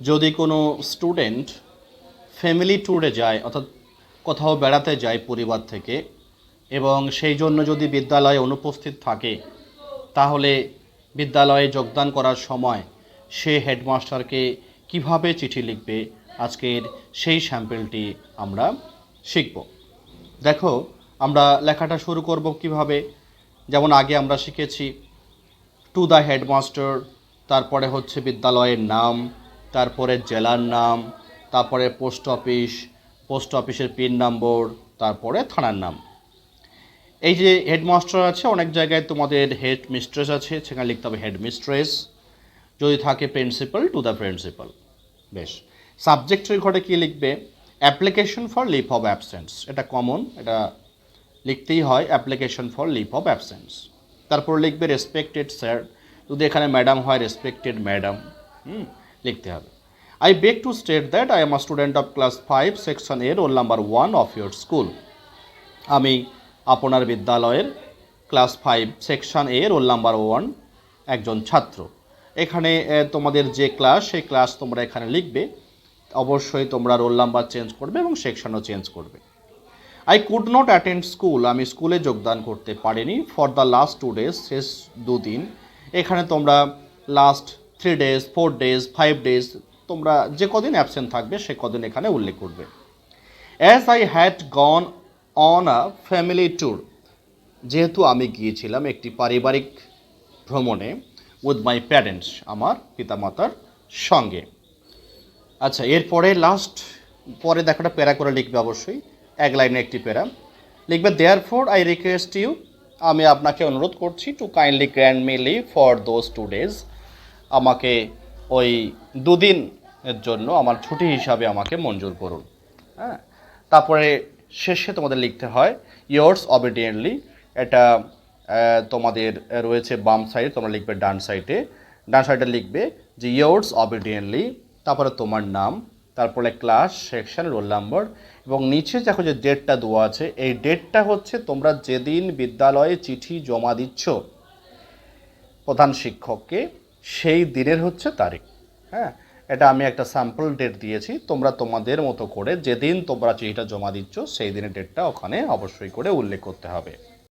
যদি কোনো student family ট্যুরে যায় অর্থাৎ কোথাও বেড়াতে যায় পরিবার থেকে এবং সেই জন্য যদি বিদ্যালয়ে অনুপস্থিত থাকে, তাহলে বিদ্যালয়ে যোগদান করার সময় সে হেডমাস্টারকে কিভাবে চিঠি লিখবে, আজকের সেই স্যাম্পলটি আমরা শিখব। দেখো, আমরা লেখাটা শুরু করব কিভাবে। যেমন আগে আমরা শিখেছি টু দ্য হেডমাস্টার, তারপরে হচ্ছে বিদ্যালয়ের নাম, তারপরে জেলার নাম, তারপরে পোস্ট অফিসের পিন নম্বর, তারপরে থানার নাম। এই যে হেডমাস্টার আছে, অনেক জায়গায় তোমাদের হেড মিস্ট্রেস আছে, সেখানে লিখতে হবে হেড মিস্ট্রেস। যদি থাকে প্রিন্সিপাল, টু দ্য প্রিন্সিপাল। বেশ, সাবজেক্টের ঘরে কী লিখবে? Application for leave of absence. এটা কমন, এটা লিখতেই হয়, application for leave of absence. তারপর লিখবে রেসপেক্টেড স্যার, যদি এখানে ম্যাডাম হয় রেসপেক্টেড ম্যাডাম লিখতে হবে। I beg two state that I am a student of class 5 section A roll number 1 of your school. আমি আপনার বিদ্যালয়ের ক্লাস 5 সেকশন এ রোল নাম্বার 1 একজন ছাত্র। এখানে তোমাদের যে ক্লাস, সেই ক্লাস তোমরা এখানে লিখবে। অবশ্যই তোমরা রোল নাম্বার চেঞ্জ করবে এবং সেকশনও চেঞ্জ করবে। I could not attend school, আমি স্কুলে যোগদান করতে পারিনি ফর দ্য লাস্ট 2 ডেজ, শেষ 2 দিন। এখানে তোমরা লাস্ট 3 ডেজ, 4 ডেজ, 5 ডেজ, তোমরা যে কদিন অ্যাবসেন্ট থাকবে সে কদিন এখানে উল্লেখ করবে। As I had gone on a family tour, যেহেতু আমি গিয়েছিলাম একটি পারিবারিক ভ্রমণে, উইথ মাই প্যারেন্টস, আমার পিতামাতার সঙ্গে। আচ্ছা, এরপরে পরে দেখো একটা প্যারা করে লিখবে, অবশ্যই এক লাইনে একটি প্যারা লিখবে। দেয়ারফর আই রিকোয়েস্ট ইউ, আমি আপনাকে অনুরোধ করছি, to kindly grant me leave for those 2 days, আমাকে ওই 2 দিনের জন্য আমার ছুটি হিসাবে আমাকে মঞ্জুর করুন। হ্যাঁ, তারপরে শেষে তোমাদের লিখতে হয় ইয়োর্স অবিডিয়েন্টলি। এটা তোমাদের রয়েছে বাম সাইড, তোমরা লিখবে ডান সাইডে লিখবে যে ইয়োর্স অবিডিয়েন্টলি, তারপরে তোমার নাম, তারপরে ক্লাস, সেকশন, রোল নাম্বার, এবং নিচে দেখো যে ডেটটা দেওয়া আছে, এই ডেটটা হচ্ছে তোমরা যেদিন বিদ্যালয়ে চিঠি জমা দিচ্ছ প্রধান শিক্ষককে, সেই দিনের হচ্ছে তারিখ। হ্যাঁ, এটা আমি একটা স্যাম্পল ডেট দিয়েছি, তোমরা তোমাদের মতো করে যেদিন তোমরা চিঠিটা জমা দিচ্ছ সেই দিনের ডেটটা ওখানে অবশ্যই করে উল্লেখ করতে হবে।